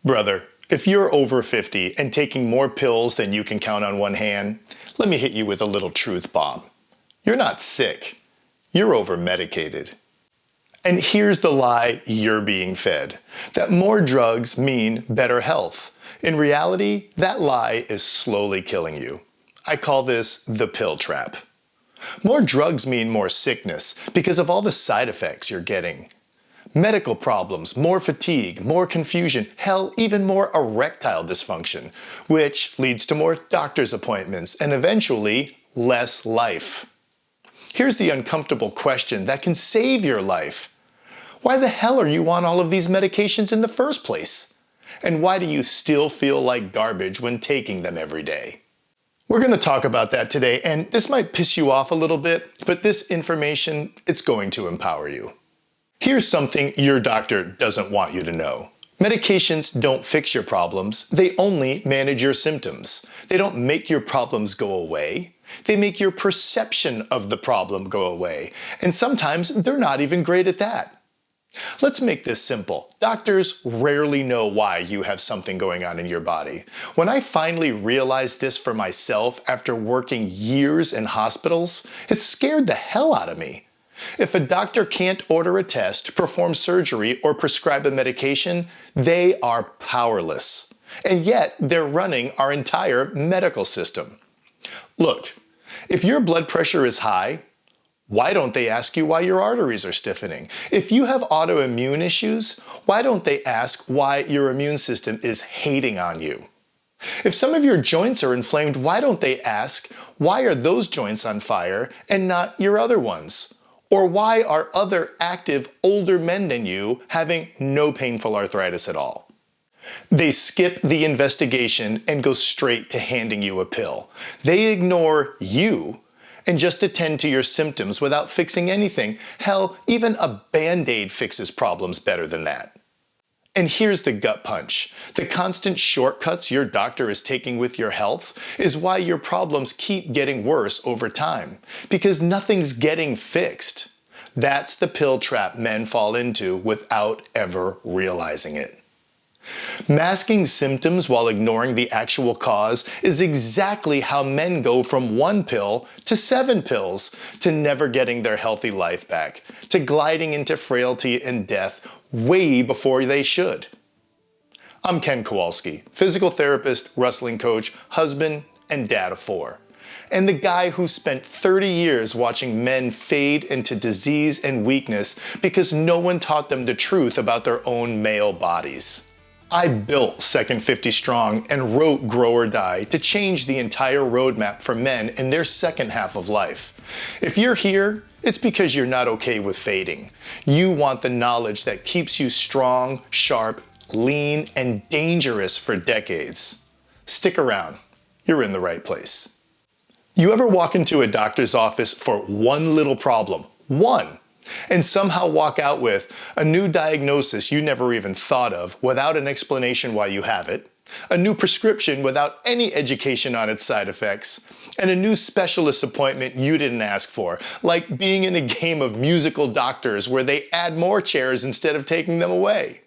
Brother, if you're over 50 and taking more pills than you can count on one hand, let me hit you with a little truth bomb. You're not sick. You're over-medicated. And here's the lie you're being fed, that more drugs mean better health. In reality, that lie is slowly killing you. I call this the pill trap. More drugs mean more sickness because of all the side effects you're getting. Medical problems, more fatigue, more confusion, hell, even more erectile dysfunction, which leads to more doctor's appointments and eventually less life. Here's the uncomfortable question that can save your life. Why the hell are you on all of these medications in the first place? And why do you still feel like garbage when taking them every day? We're going to talk about that today, and this might piss you off a little bit, but this information, it's going to empower you. Here's something your doctor doesn't want you to know. Medications don't fix your problems, they only manage your symptoms. They don't make your problems go away. They make your perception of the problem go away, and sometimes they're not even great at that. Let's make this simple. Doctors rarely know why you have something going on in your body. When I finally realized this for myself after working years in hospitals, it scared the hell out of me. If a doctor can't order a test, perform surgery, or prescribe a medication, they are powerless. And yet, they're running our entire medical system. Look, if your blood pressure is high, why don't they ask you why your arteries are stiffening? If you have autoimmune issues, why don't they ask why your immune system is hating on you? If some of your joints are inflamed, why don't they ask why are those joints on fire and not your other ones? Or why are other active, older men than you having no painful arthritis at all? They skip the investigation and go straight to handing you a pill. They ignore you and just attend to your symptoms without fixing anything. Hell, even a Band-Aid fixes problems better than that. And here's the gut punch. The constant shortcuts your doctor is taking with your health is why your problems keep getting worse over time, because nothing's getting fixed. That's the pill trap men fall into without ever realizing it. Masking symptoms while ignoring the actual cause is exactly how men go from 1 pill to 7 pills, to never getting their healthy life back, to gliding into frailty and death way before they should. I'm Ken Kowalski, physical therapist, wrestling coach, husband, and dad of 4. And the guy who spent 30 years watching men fade into disease and weakness because no one taught them the truth about their own male bodies. I built Second 50 Strong and wrote Grow or Die to change the entire roadmap for men in their second half of life. If you're here, it's because you're not okay with fading. You want the knowledge that keeps you strong, sharp, lean, and dangerous for decades. Stick around. You're in the right place. You ever walk into a doctor's office for one little problem, one, and somehow walk out with a new diagnosis you never even thought of without an explanation why you have it, a new prescription without any education on its side effects, and a new specialist appointment you didn't ask for, like being in a game of musical doctors where they add more chairs instead of taking them away?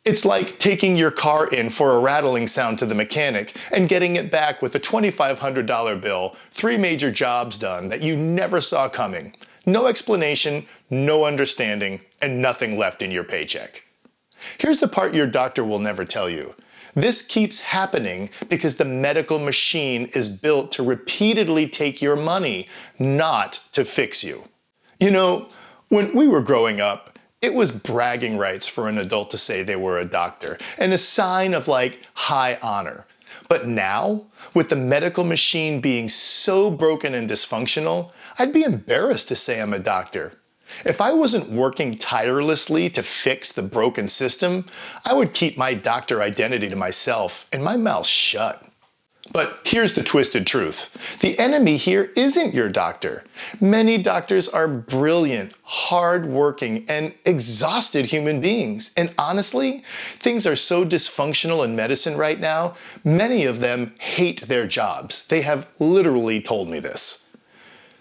It's like taking your car in for a rattling sound to the mechanic and getting it back with a $2,500 bill, 3 major jobs done that you never saw coming. No explanation, no understanding, and nothing left in your paycheck. Here's the part your doctor will never tell you. This keeps happening because the medical machine is built to repeatedly take your money, not to fix you. You know, when we were growing up, it was bragging rights for an adult to say they were a doctor, and a sign of high honor. But now, with the medical machine being so broken and dysfunctional, I'd be embarrassed to say I'm a doctor. If I wasn't working tirelessly to fix the broken system, I would keep my doctor identity to myself and my mouth shut. But here's the twisted truth. The enemy here isn't your doctor. Many doctors are brilliant, hard-working, and exhausted human beings. And honestly, things are so dysfunctional in medicine right now, many of them hate their jobs. They have literally told me this.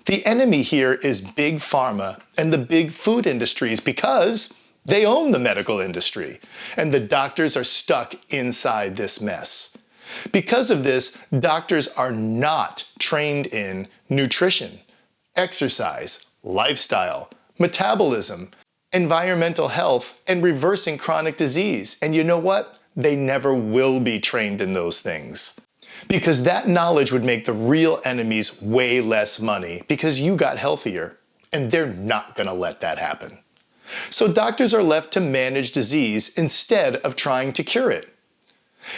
The enemy here is big pharma and the big food industries because They own the medical industry, and the doctors are stuck inside this mess. Because of this, doctors are not trained in nutrition, exercise, lifestyle, metabolism, environmental health, and reversing chronic disease. And you know what? They never will be trained in those things. Because that knowledge would make the real enemies way less money because you got healthier. And they're not going to let that happen. So doctors are left to manage disease instead of trying to cure it.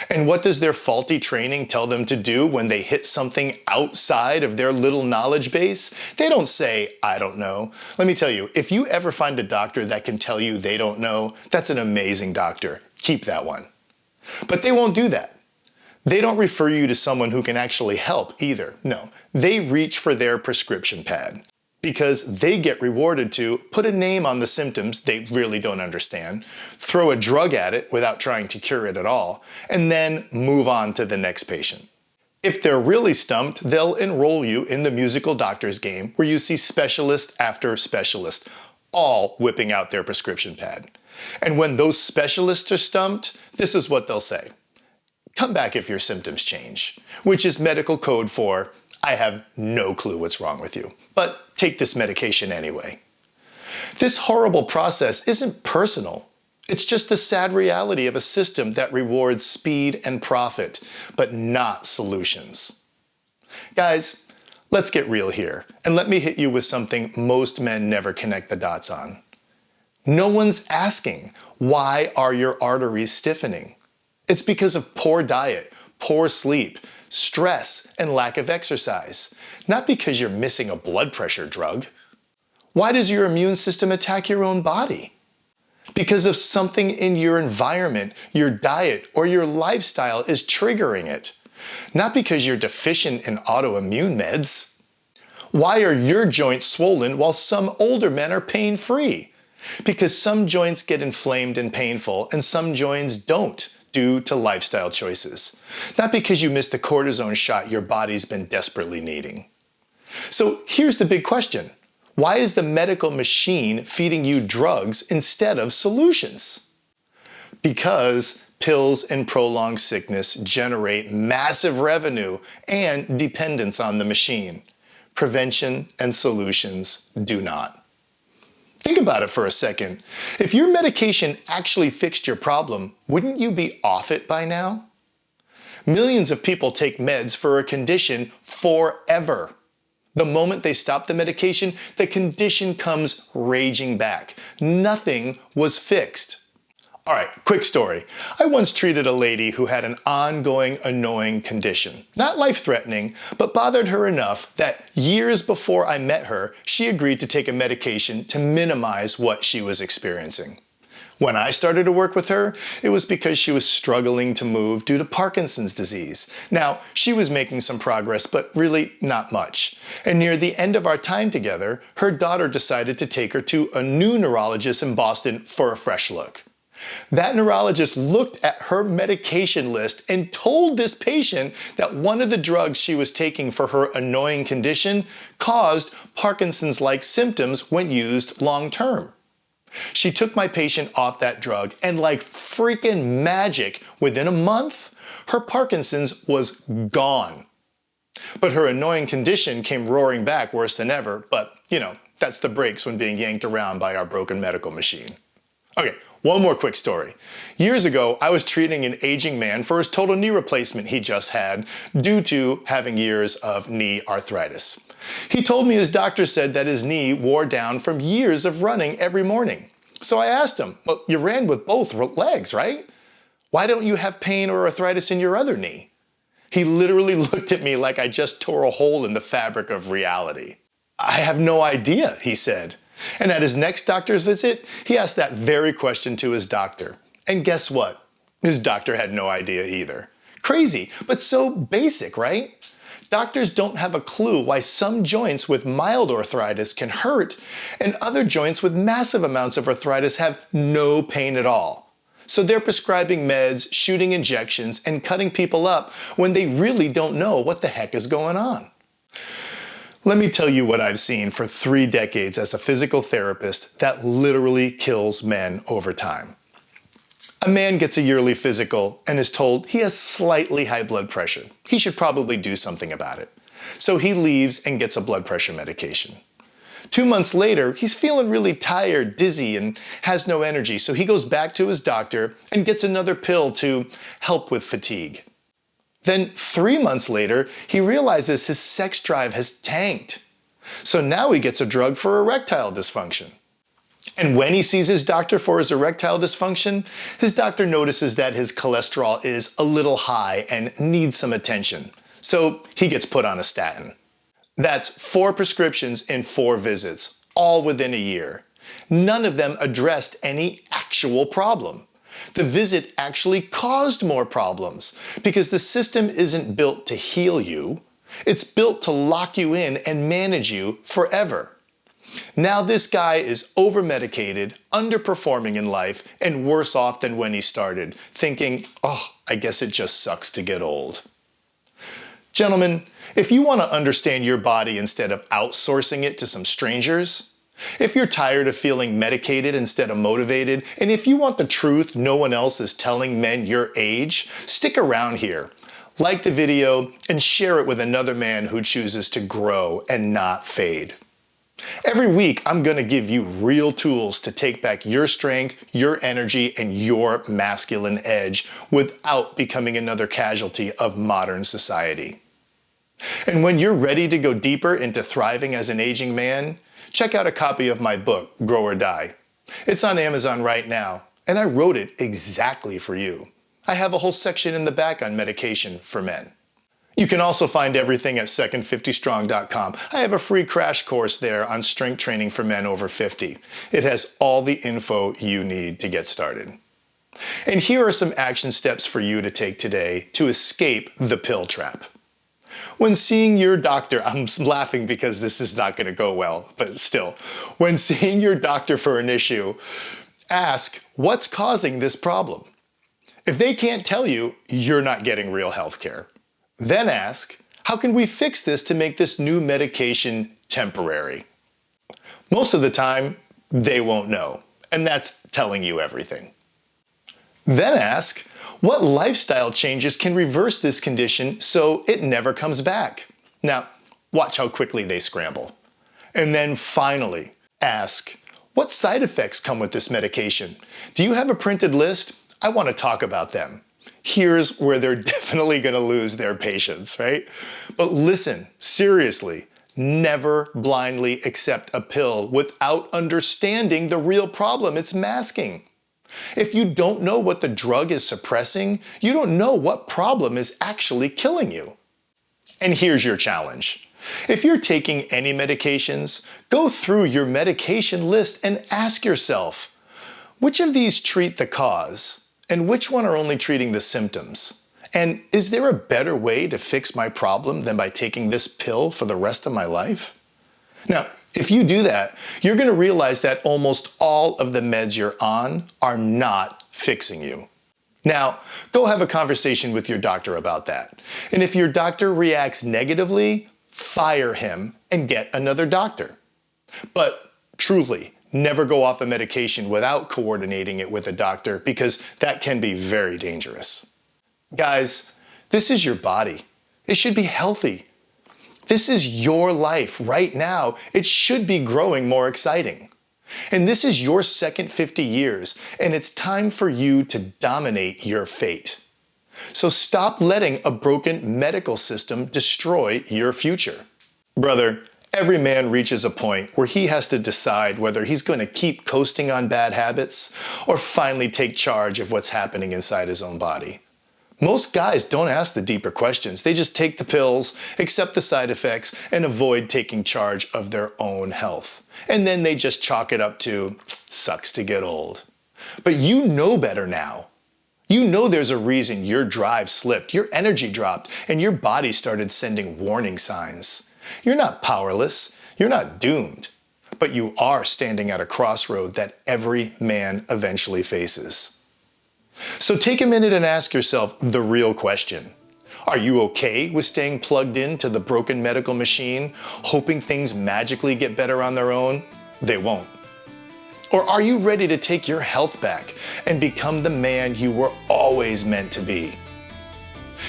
And what does their faulty training tell them to do when they hit something outside of their little knowledge base? They don't say, I don't know. Let me tell you, if you ever find a doctor that can tell you they don't know, that's an amazing doctor. Keep that one. But they won't do that. They don't refer you to someone who can actually help either. No, they reach for their prescription pad because they get rewarded to put a name on the symptoms they really don't understand, throw a drug at it without trying to cure it at all, and then move on to the next patient. If they're really stumped, they'll enroll you in the musical doctor's game where you see specialist after specialist, all whipping out their prescription pad. And when those specialists are stumped, this is what they'll say. Come back if your symptoms change, which is medical code for, I have no clue what's wrong with you, but take this medication anyway. This horrible process isn't personal. It's just the sad reality of a system that rewards speed and profit, but not solutions. Guys, let's get real here, and let me hit you with something most men never connect the dots on. No one's asking, why are your arteries stiffening? It's because of poor diet, poor sleep, stress, and lack of exercise, not because you're missing a blood pressure drug. Why does your immune system attack your own body? Because of something in your environment, your diet, or your lifestyle is triggering it, not because you're deficient in autoimmune meds. Why are your joints swollen while some older men are pain-free? Because some joints get inflamed and painful, and some joints don't, due to lifestyle choices, not because you missed the cortisone shot your body's been desperately needing. So here's the big question. Why is the medical machine feeding you drugs instead of solutions? Because pills and prolonged sickness generate massive revenue and dependence on the machine. Prevention and solutions do not. Think about it for a second. If your medication actually fixed your problem, wouldn't you be off it by now? Millions of people take meds for a condition forever. The moment they stop the medication, the condition comes raging back. Nothing was fixed. All right, quick story. I once treated a lady who had an ongoing annoying condition. Not life-threatening, but bothered her enough that years before I met her, she agreed to take a medication to minimize what she was experiencing. When I started to work with her, it was because she was struggling to move due to Parkinson's disease. Now, she was making some progress, but really not much. And near the end of our time together, her daughter decided to take her to a new neurologist in Boston for a fresh look. That neurologist looked at her medication list and told this patient that one of the drugs she was taking for her annoying condition caused Parkinson's-like symptoms when used long-term. She took my patient off that drug, and like freaking magic, within a month, her Parkinson's was gone. But her annoying condition came roaring back worse than ever, but, you know, that's the brakes when being yanked around by our broken medical machine. Okay, one more quick story. Years ago, I was treating an aging man for his total knee replacement he just had due to having years of knee arthritis. He told me his doctor said that his knee wore down from years of running every morning. So I asked him, well, you ran with both legs, right? Why don't you have pain or arthritis in your other knee? He literally looked at me like I just tore a hole in the fabric of reality. I have no idea, he said. And at his next doctor's visit, he asked that very question to his doctor. And guess what? His doctor had no idea either. Crazy, but so basic, right? Doctors don't have a clue why some joints with mild arthritis can hurt and other joints with massive amounts of arthritis have no pain at all. So they're prescribing meds, shooting injections, and cutting people up when they really don't know what the heck is going on. Let me tell you what I've seen for 3 decades as a physical therapist that literally kills men over time. A man gets a yearly physical and is told he has slightly high blood pressure. He should probably do something about it. So he leaves and gets a blood pressure medication. 2 months later, he's feeling really tired, dizzy, and has no energy, so he goes back to his doctor and gets another pill to help with fatigue. Then 3 months later, he realizes his sex drive has tanked. So now he gets a drug for erectile dysfunction. And when he sees his doctor for his erectile dysfunction, his doctor notices that his cholesterol is a little high and needs some attention. So he gets put on a statin. That's 4 prescriptions in 4 visits, all within a year. None of them addressed any actual problem. The visit actually caused more problems because the system isn't built to heal you. It's built to lock you in and manage you forever. Now this guy is over-medicated, underperforming in life, and worse off than when he started, thinking, oh, I guess it just sucks to get old. Gentlemen, if you want to understand your body instead of outsourcing it to some strangers, if you're tired of feeling medicated instead of motivated, and if you want the truth no one else is telling men your age, stick around here. Like the video and share it with another man who chooses to grow and not fade. Every week, I'm going to give you real tools to take back your strength, your energy, and your masculine edge without becoming another casualty of modern society. And when you're ready to go deeper into thriving as an aging man, check out a copy of my book, Grow or Die. It's on Amazon right now, and I wrote it exactly for you. I have a whole section in the back on medication for men. You can also find everything at second50strong.com. I have a free crash course there on strength training for men over 50. It has all the info you need to get started. And here are some action steps for you to take today to escape the pill trap. When seeing your doctor, I'm laughing because this is not going to go well, but still, when seeing your doctor for an issue, ask, what's causing this problem? If they can't tell you, you're not getting real health care. Then ask, how can we fix this to make this new medication temporary? Most of the time, they won't know, and that's telling you everything. Then ask, what lifestyle changes can reverse this condition so it never comes back? Now, watch how quickly they scramble. And then finally, ask, what side effects come with this medication? Do you have a printed list? I want to talk about them. Here's where they're definitely going to lose their patience, right? But listen, seriously, never blindly accept a pill without understanding the real problem it's masking. If you don't know what the drug is suppressing, you don't know what problem is actually killing you. And here's your challenge. If you're taking any medications, go through your medication list and ask yourself, which of these treat the cause? And which one are only treating the symptoms? And is there a better way to fix my problem than by taking this pill for the rest of my life? Now, if you do that, you're going to realize that almost all of the meds you're on are not fixing you. Now, go have a conversation with your doctor about that. And if your doctor reacts negatively, fire him and get another doctor. But truly, never go off a medication without coordinating it with a doctor because that can be very dangerous. Guys, this is your body. It should be healthy. This is your life right now. It should be growing more exciting. And this is your second 50 years, and it's time for you to dominate your fate. So stop letting a broken medical system destroy your future. Brother, every man reaches a point where he has to decide whether he's going to keep coasting on bad habits or finally take charge of what's happening inside his own body. Most guys don't ask the deeper questions. They just take the pills, accept the side effects, and avoid taking charge of their own health. And then they just chalk it up to, sucks to get old. But you know better now. You know there's a reason your drive slipped, your energy dropped, and your body started sending warning signs. You're not powerless. You're not doomed. But you are standing at a crossroad that every man eventually faces. So take a minute and ask yourself the real question. Are you okay with staying plugged into the broken medical machine, hoping things magically get better on their own? They won't. Or are you ready to take your health back and become the man you were always meant to be?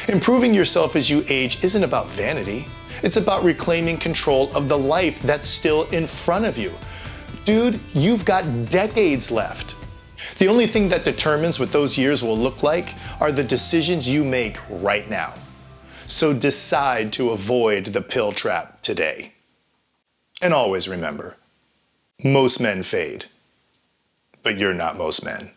Improving yourself as you age isn't about vanity. It's about reclaiming control of the life that's still in front of you. Dude, you've got decades left. The only thing that determines what those years will look like are the decisions you make right now. So decide to avoid the pill trap today. And always remember, most men fade, but you're not most men.